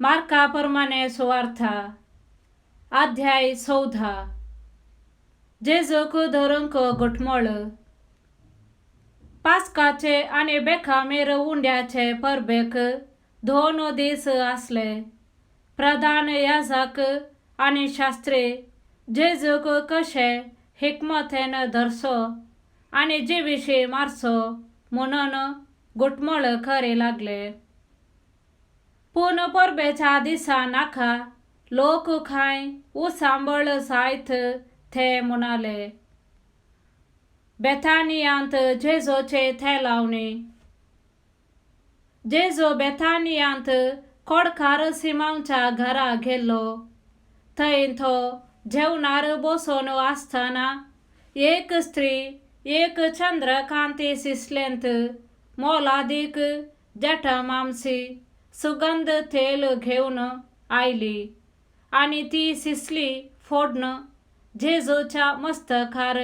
मार्काप्रमाणे सुवार्ता अध्याय 14 जेजूक धरूंक घुटमळ पास्काचे आणि बेखामीर उंड्याचे परबेक 2 दीस आसले. प्रधान याजक आणि शास्त्री जेजूक कशे हिकमतेन धरसो आणि जीविशी मारसो म्हणून घुटमळ करी लागले. पूण परबेच्या दिसा नाका लोक खाय उसांबळ जायत ते म्हणाले. बेथानियांत जेजूचे थेलावणी. जेजू बेथानियांत खोडकार सिमोनच्या घरा गेलो. थंय तो जेवणार बसून आसतना एक स्त्री एक चंद्रकांती सिसलेंत मोलादीक जटामांसी सुगंध तेल घेऊन आयली आणि ती सिसली फोडून जेजूच्या मस्तकार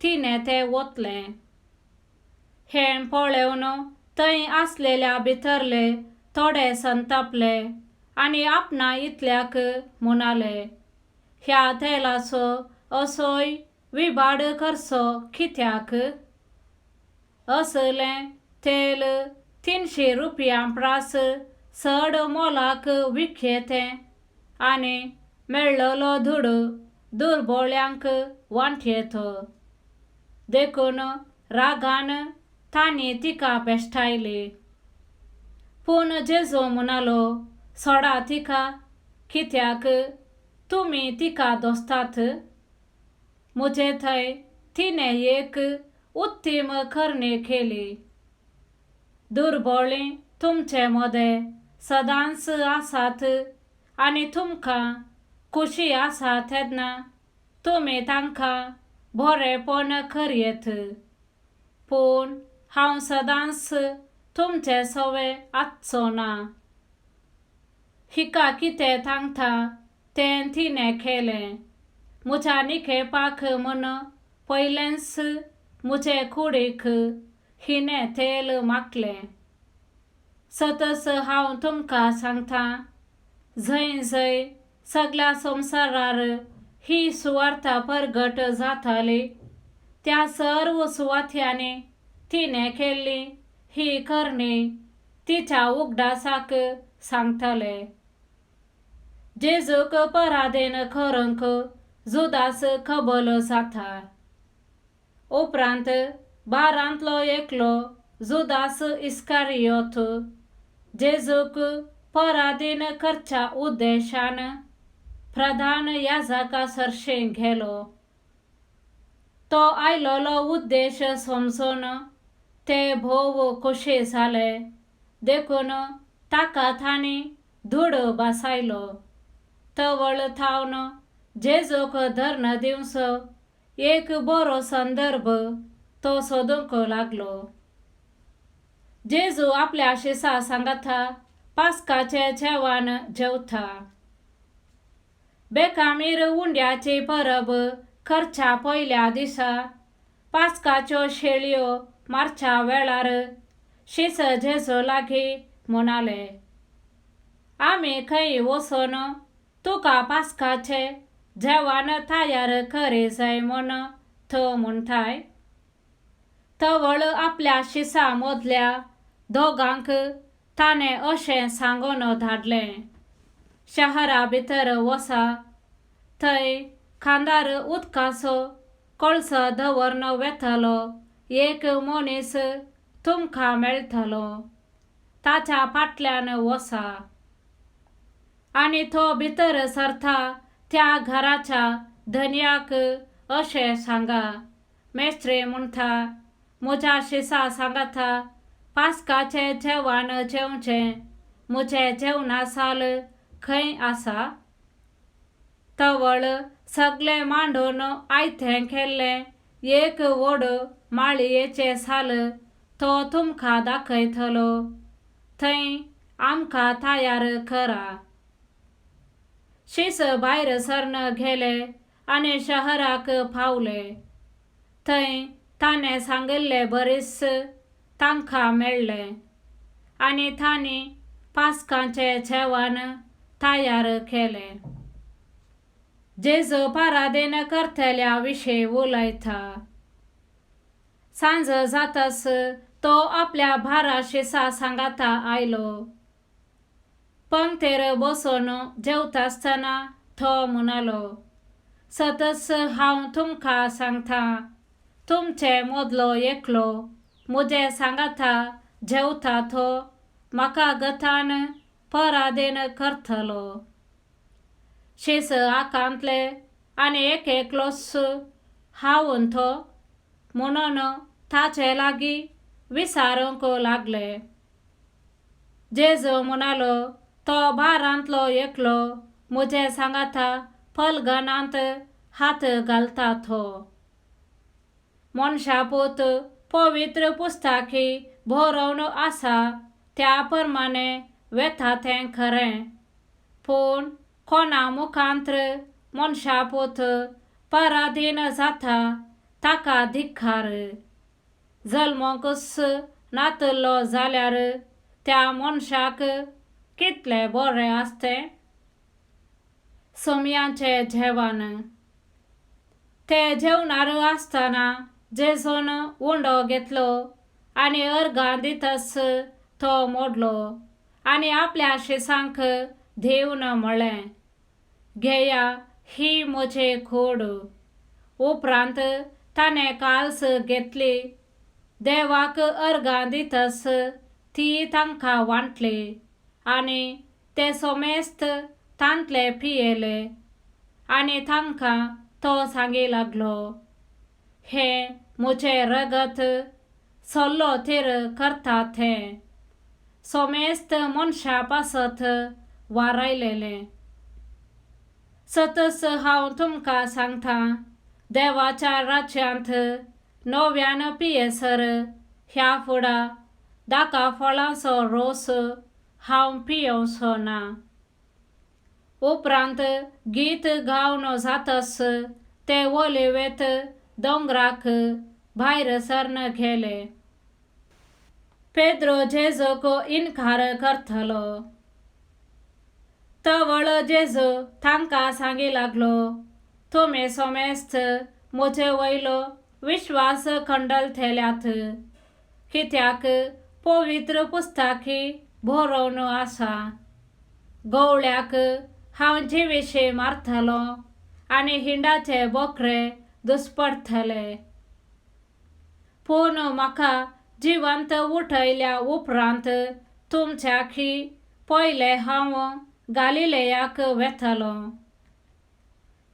तिने ते ओतले. हें पळोवन थंय आसलेल्या भितरले थोडे संतापले आणि आपणा इतल्याक म्हणाले, ह्या तेलाचो असोय विबाड करचो कित्याक? असलें तेल 300 रुपयांपरास चड मोलाक विकयेतें आनी मेळ्ळलो धूड दुर्बळ्यांक वांट्येतो. देखून रागान तांणी तिका पेश्टायली. पूण जेजू म्हणालो, सोडा तिका, कित्याक तुमी तिका दोस्तात? म्हजे थंय तिने एक उत्तम करणी केली. दुर्बळीं तुमचे मदें सदांच आसात आनी तुमकां खुशी आसा तेन्ना तुमी तांकां बरेपण करयेत. पूण हांव सदांच तुमचे सवे आसचो ना. हिका कितें सांगता तें तिने केलें. म्हज्या निखेपाक म्हूण पयलेंच म्हजे कुडीक हिने तेल मागलें. सतस हांव तुमकां सांगतां, जंय जंय सगळ्या संवसारार ही सुवार्ता परगट जातली त्या सर्व सुवात्यांनी तिने केल्ली ही करणी तिच्या उगडासाक सांगतले. जेजूक पराधीन करूंक जुदास कबूल जाता. उपरांत 12 एकलो जुदास इस्कारियोत जेजूक पराधीन करच्या उद्देशान प्रधान याजका सरशी गेलो. तो आयलोलो उद्देश समजून ते भोव खुशी जाले. देखून ताका तांणी धूड बसायलो. तवळ थावन जेजूक धर्न दिवंस एक बरो संदर्भ तो सोदूंक लागलो. जेजू आपल्या शिसा सांगता पास्काचे जेवण जेवता. बेखामीर उंड्याची परब करच्या पयल्या दिसा पास्काच्यो शेळयो मारच्या वेळार शिस जेजू लागीं म्हणाले, आमी खंय वचून तुका पास्काचे जेवण तयार करी जाय म्हूण तो म्हणटाय? तवळ आपल्या शिसा मदल्या दोगांक ताणें अशें सांगून धाडलें, शहरा भितर वचा. थंय खांदार उदकाचो कळसो दवरून वेतलो एक मनीस तुमकां मेळटलो. ताच्या फाटल्यान वचा. आनी तो भितर सरता त्या घराच्या धन्याक अशें सांगा, मेस्त्री म्हणटा, म्हज्या शिसा सांगता पास्काचे जेवण जेवचें म्हजे जेवणासाल खंय आसा? तवळ सगळे मांडून आयतें केल्लें एक व्हड माळयेचें साल तो तुमकां दाखयतलो. थंय आमकां तयार करा. शिस भायर सरून गेले आनी शहराक पावले. थंय ताणें सांगिल्लें बरीस तांकां मेळ्ळें आनी तांणी पास्काचें जेवण तयार केले. जेजू पराधीन करतल्या विषयी उलयता. सांज जाताच तो आपल्या भाराशी सांगाता आयलो. पंक्तेर बसून जेवता आसतना तो म्हणालो, सतत हांव तुमकां सांगता, तुमचे मदलो एकलो मुझे सांगाता जेवता तो म्हाका गतान पराधीन करतलो. शीस आकांतले आनी एकलोच हावून तो म्हणून ताचे लागीं विचारूंक लागले. जेजू म्हणालो, तो बारांतलो एकलो मुझे सांगाता पलंगांत हात घालता तो. मनशापूत पवित्र पुस्तकी बरोवन आसा त्या प्रमाणे वेता तें खरें, पूण कोणा मुखांत्र मनशापूत पराधीन जाता ताका धिक्कार. जल्मोकच नातल्लो जाल्यार त्या मनशाक कितले बरें आसतें. समयांचे जेवण. ते जेवणार आसतना जेजून उंडो घेतलो आनी अर्गां दितच तो मोडलो आनी आपल्या शिसांक दिवन म्हळें, घेया, ही म्हजी कूड. उपरांत ताणें काल्स घेतली, देवाक अर्गां दितच ती तांकां वांटली आनी ते समेस्त तांतले पियेले. आनी तांकां तो सांगी लागलो, हें म्हजें रगत सल्लो थीर करता तें, समेस्त मनशां पासत वारायलेलें. सतत हांव तुमकां सांगता, देवाच्या राज्यांत नव्यान पियेसर ह्या फुडा दाका फळांचो रोस हांव पियोंचो ना. उपरांत गीत गावन जातच ते ओलिवेत दोंगराक भायर सरून गेले. पेद्रो जेजूक इन्कार करतलो. तवळ जेजू तांकां सांगी लागलो, तुमी समेस्त म्हजे वयलो विश्वास खंडलथेल्यात, कित्याक पवित्र पुस्तकी बरोवन आसा, गवळ्याक हांव जिवेशी मारतलो आनी हिंडाचे बोकरे दुस्पडतले. पूण म्हाका जिवंत उठयल्या उपरांत तुमच्याखी पयले हांव गालिलेयाक वेतलो.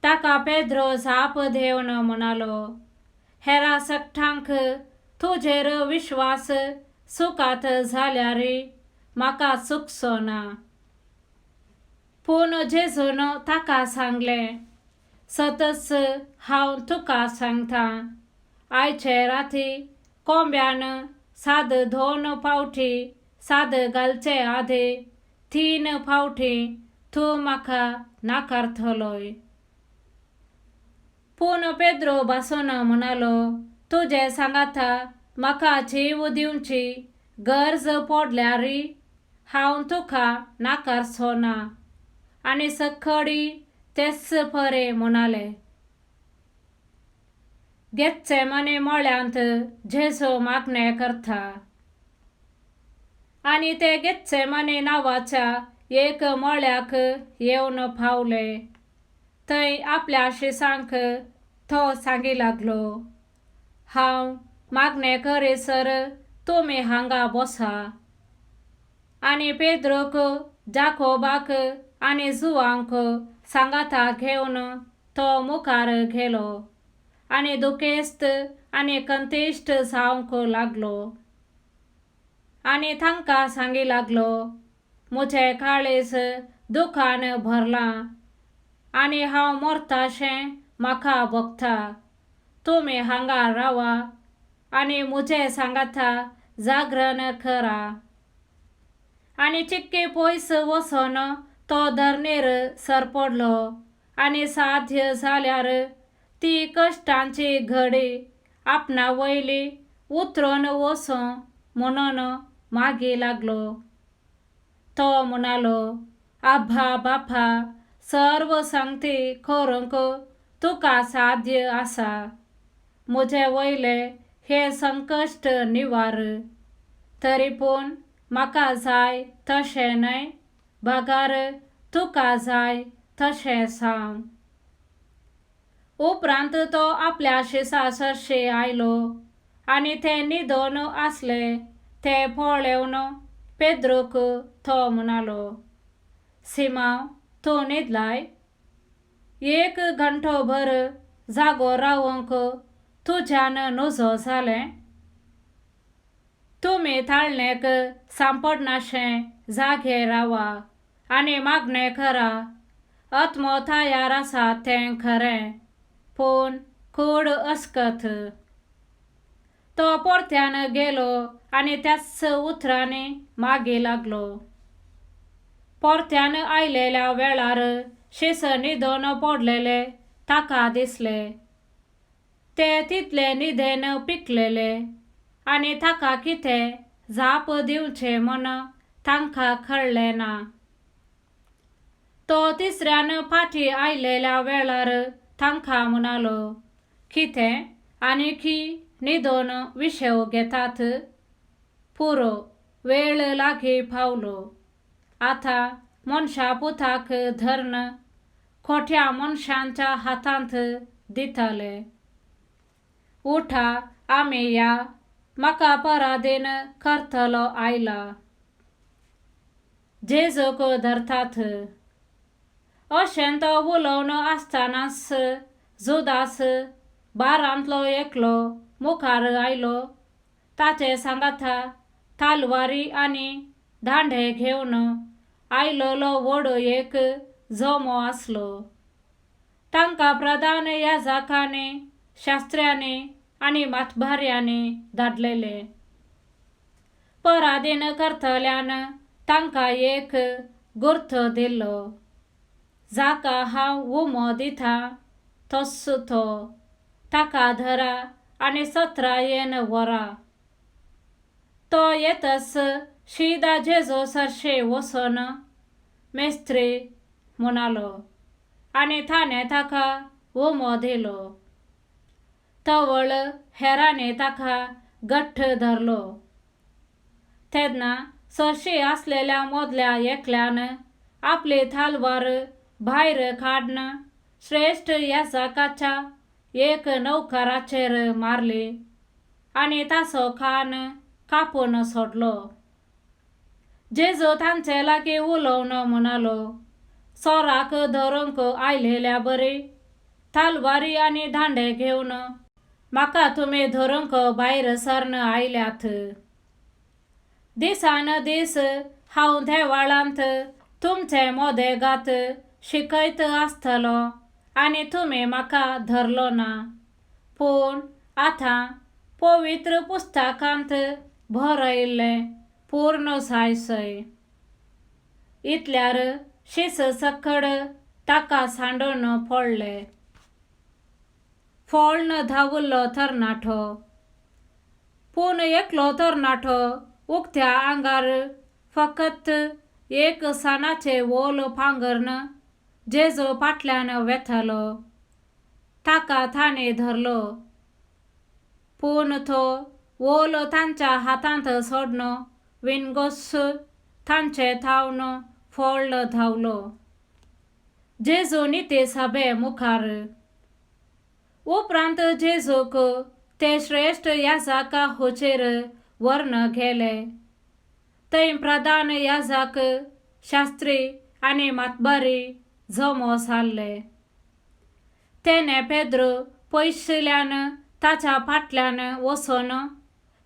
ताका पेद्रो जाप दिवन म्हणालो, हेरा सकठांक तुजेर विश्वास सुकात जाल्यार म्हाका चुकचो ना. पूण जेजून ताका सांगलें, सतत हांव तुका सांगता, आयचे राती कोंब्यान साद 2 फावटी साद घालचे आदी 3 फावटी तूं म्हाका नाकारतलोय. पूण पेद्रो भासून म्हणालो, तुजे सांगाता म्हाका जीव दिवची गरज पडल्यार हांव तुका नाकारचो ना. आनी सखडी तेच परे म्हणाले. गेत्सेमने मळ्यांत जेजू मागणे करता. आनी ते गेत्सेमने नांवाच्या एक मळ्याक येवन पावले. थंय आपल्या शिसांक तो सांगी लागलो, हांव मागणे करीसर तुमी हांगा बसा. आनी पेद्रोक, जाकोबाक आनी जुवांक सांगाता घेवन तो मुखार गेलो आनी दुखेस्त आनी कंतिश्ट जावंक लागलो. आनी तांकां सांगी लागलो, म्हजें काळीज दुखान भरलां आनी हांव मरताशें म्हाका भोगता. तुमी हांगा रावा आनी म्हजे सांगाता जागरण करा. आनी चिक्की पयस वचोन तो धरणेर सरपडलो आनी साध्य जाल्यार ती कश्टांची घडी आपणा वयली उतरून वचों म्हणून मागी लागलो. तो म्हणालो, आभा बापा सर्व सांगते खरोंक तुका साध्य आसा. म्हजे वयले हे संकश्ट निवार. तरी पूण म्हाका जाय तशें न्हय, भागार तुका जाय तशें सांग. उपरांत तो आपल्या शिसा सरशी आयलो आनी ते न्हिदोन आसले ते पळोवन पेद्रूक तो म्हणालो, सिमांव, तूं न्हिदलाय? 1 घंटोभर जागो रावंक तुज्यान नजो जालें? तुमी थाळणेक सांपडनाशें जागे रावा आनी मागणें करा. आत्मो तयार आसा तें खरें, पूण कूड अस्कत. तो परत्यान गेलो आनी त्याच उतरांनी मागी लागलो. परत्यान आयलेल्या वेळार शीस न्हिदोन पडलेले ताका दिसले. ते तितले न्हिदेन पिकलेले आनी ताका कितें जाप दिवचें म्हूण तांकां कळ्ळें ना. तो तिसऱ्यान फाटीं आयलेल्या वेळार तांकां म्हणालो, कितें आनीकी न्हिदोन विशेव घेतात? पुरो वेळ लागीं पावलो. आतां मनशा पुताक धरून खोट्या मनशांच्या हातांत दितले. उठा, आमी या, म्हाका पराधीन करतलो आयला. जेजूक धरतात. अशें तो उलोवन आसतनाच जुदास, बारांतलो एकलो, मुखार आयलो. ताचे सांगाता तालवारी आनी दांडे घेवन आयलोलो व्हड एक जमो आसलो. तांकां प्रधान याजकांनी, शास्त्र्यांनी आनी मातबाऱ्यांनी धाडलेले. पराधीन करतल्यान तांकां एक गुर्त दिल्लो. जाका हांव उमो दितां तोच तो. ताका धरा आनी 17 वरां. तो येतच शिदा जेजू सरशी वचोन मेस्त्री म्हणालो आनी ताणें ताका उमो दिलो. तवळ हेरांनी ताका घट्ट धरलो. तेन्ना सरशी आसलेल्या मदल्या एकल्यान आपली तालवार भायर काडून श्रेष्ठ याजकाच्या एक नौकराचेर मारली आनी ताचो कान कापून सोडलो. जेजू तांचे लागीं उलोवन म्हणालो, सोराक धरूंक आयलेल्या बरी, तालवारी आनी दांडे घेवन म्हाका तुमी धरूंक भायर सरून आयल्यात. दिसान दीस हांव देवाळांत तुमचे मोदेगात शिकयत आसतलो आनी तुमी म्हाका धरलो ना. पूण आतां पवित्र पुस्तकांत बरयल्लें पूर्ण जायसय. इतल्यार शीस सकड ताका सांडून पडले. फोळ्ण धांवलो तरणाटो. पूण एकलो तरणाटो उक्त्या आंगार फकत एक सानाचे वोल पांगरण जेजू फाटल्यान वेतालो. ताका ताणें धरलो. पूण तो वोल तांच्या हातांत सोडून विनगोस तांचे थावन फोळ्ळ धांवलो. जेजू निते सभे मुखार. उपरांत जेजूक ते श्रेष्ठ याजका हुचेर व्हरून गेले. थंय प्रधान याजक, शास्त्री आनी मातबारी जमो जाल्ले. तेणे पेद्रू पयसुल्ल्यान ताच्या फाटल्यान वचोन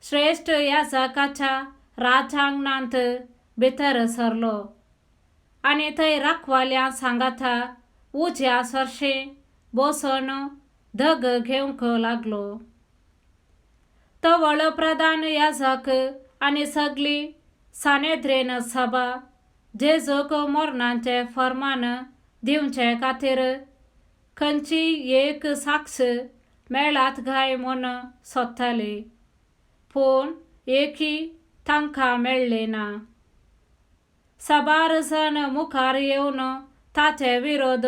श्रेष्ठ याजकाच्या राजांगणांत भितर सरलो आनी थंय राखवाल्या सांगाता उज्या सरशी बसोन धग घेवंक लागलो. तवळ प्रधान याजक आनी सगली सानेद्रीन सभा जेजूक मरणाचें फर्मान दिवचे खातीर खंयची एक साक्ष मेळात काय म्हूण सोदताली, पूण एकी तांकां मेळ्ळी ना. साबार जण मुखार येऊन ताचे विरोध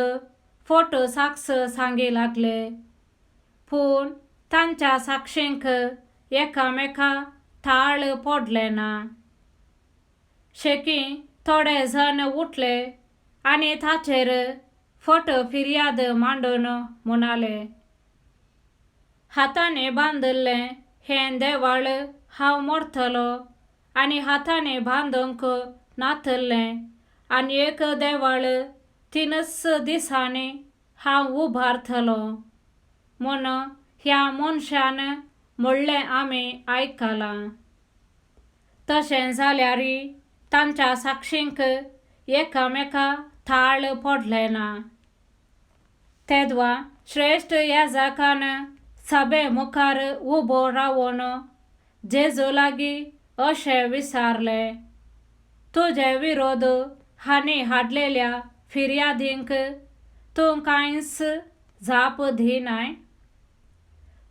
फोट साक्ष सांगी लागले, पूण तांच्या साक्षींक एकामेका थाळ पडले ना. शेकी थोडे जण उठले आणि ताचेर फट फिर्याद मांडून म्हणाले, हाताने बांदले हें देवाळ हांव मोडतलो आनी हाताने बांदूंक नातल्लें आनीक देवाळ 3 दिसांनी हांव उबारतलो म्हूण ह्या मनशान म्हणलें आमी आयकलां. तशें जाल्यारय तांच्या साक्षींक एकामेका थाळ पडले ना. तेदवा श्रेष्ठ याजकान सभे मुखार उबो रावन जेजू लागीं अशें विचारले, तुजे विरोध हांणी हाडलेल्या फिर्यादींक तूं कांयच जाप दिनाय?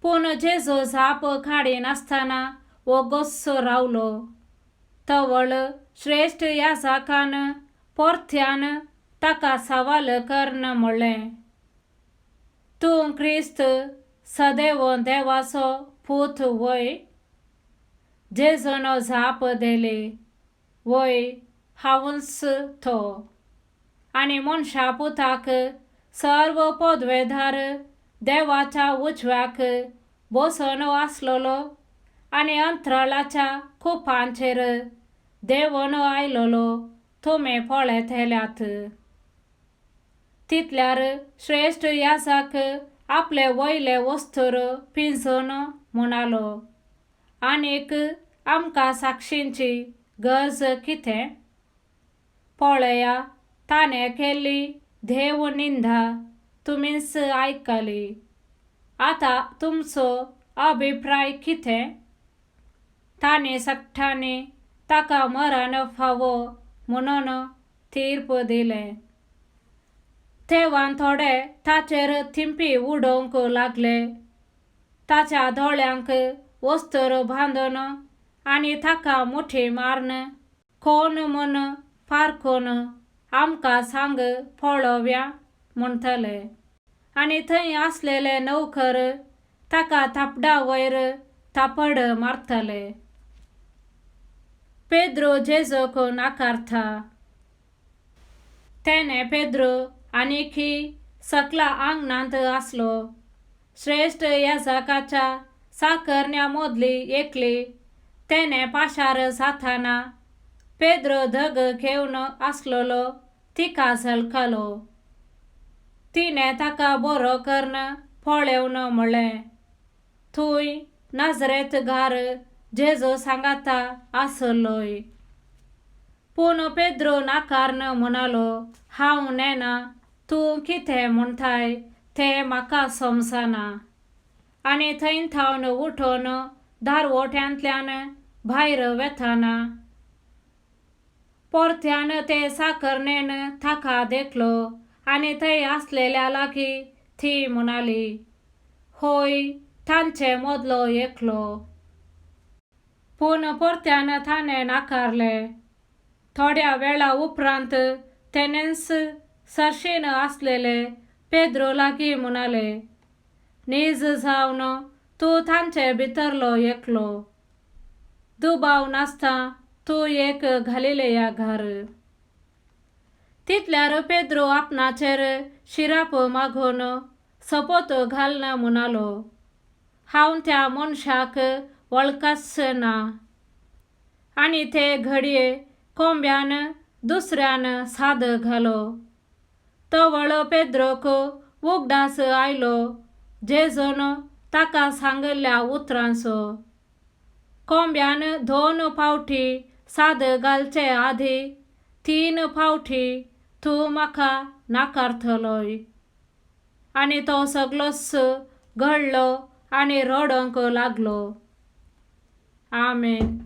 पूण जेजू जाप काडिनासतना ओगोस्सो रावलो. तवळ श्रेष्ठ याजकान परत्यान ताका सवाल करन म्हणलें, तूं क्रिस्त सदैव देवाचो पूत वय? जेजून जाप दिली, वय हांवूच तो. आनी मनशा पुताक सर्व पदवेदार देवाच्या उजव्याक बसून आसलोलो आनी अंतराळाच्या खुपांचेर देंवन आयलोलो तुमी पळयत येल्यात. तितल्यार श्रेष्ठ याजक आपले वयले वस्त्र पिंजून म्हणालो, आनीक आमकां साक्षींची गरज कितें? पळया, ताणें केल्ली देव निंदा तुमीच आयकली. आतां तुमचो अभिप्राय कितें? तांणी सगळ्यांनी ताका मरण फावो म्हणून तीर्प दिलें. तेव्हां थोडे ताचेर थिंपी उडोवंक लागले. ताच्या दोळ्यांक वस्त्र बांदून आनी ताका मुठी मारून कोण म्हूण पारखून आमकां सांग पळोवया म्हणटले. आनी थंय आसलेले नौकर ताका थापडा वयर थापड मारतले. पेद्रो जेजूक नाकारता. तेणे पेद्रो आनीकी सकला आंगणांत आसलो. श्रेष्ठ याजकाच्या साकरण्या मदली एकली तेणे पाशार जाताना पेद्रो धग घेवन आसलोलो तिका झलकलो. तिणें ताका बरो करून पळोवन म्हणलें, थूंय नाजरेतगार जेजू सांगाता आसलोय. पूण पेद्रो नाकारन म्हणालो, हांव नेना. तूं कितें म्हणटाय तें म्हाका समजना. आनी थंय थावन उठून दारवट्यांतल्यान भायर वेताना परत्यान ते साकरणेन ताका देखलो आनी थंय आसलेल्या लागीं ती म्हणाली, होय तांचे मदलो एकलो. पूण परत्यान ताणें नाकारलें. थोड्या वेळा उपरांत तेणेंच सरशीन आसलेले पेद्रो लागीं म्हणाले, नीज जावन तूं तांचे भितरलो एकलो. दुबाव नासता तूं एक गलिलेया घर. तितल्यार पेद्रो आपणाचेर शिराप मागून सपोत घालन म्हणालो, हांव त्या मनशाक वळखच ना. आनी ते घडये कोंब्यान दुसऱ्यान साद घालो. तवळ पेद्रोक उगडास आयलो जेजून ताका सांगल्ल्या उतरांचो. कोंब्यान 2 फावटी साद घालचे आदीं 3 फावटी तूं म्हाका नाकारतलोय. आनी तो सगळोच घडलो आनी रडोंक लागलो. आमेन.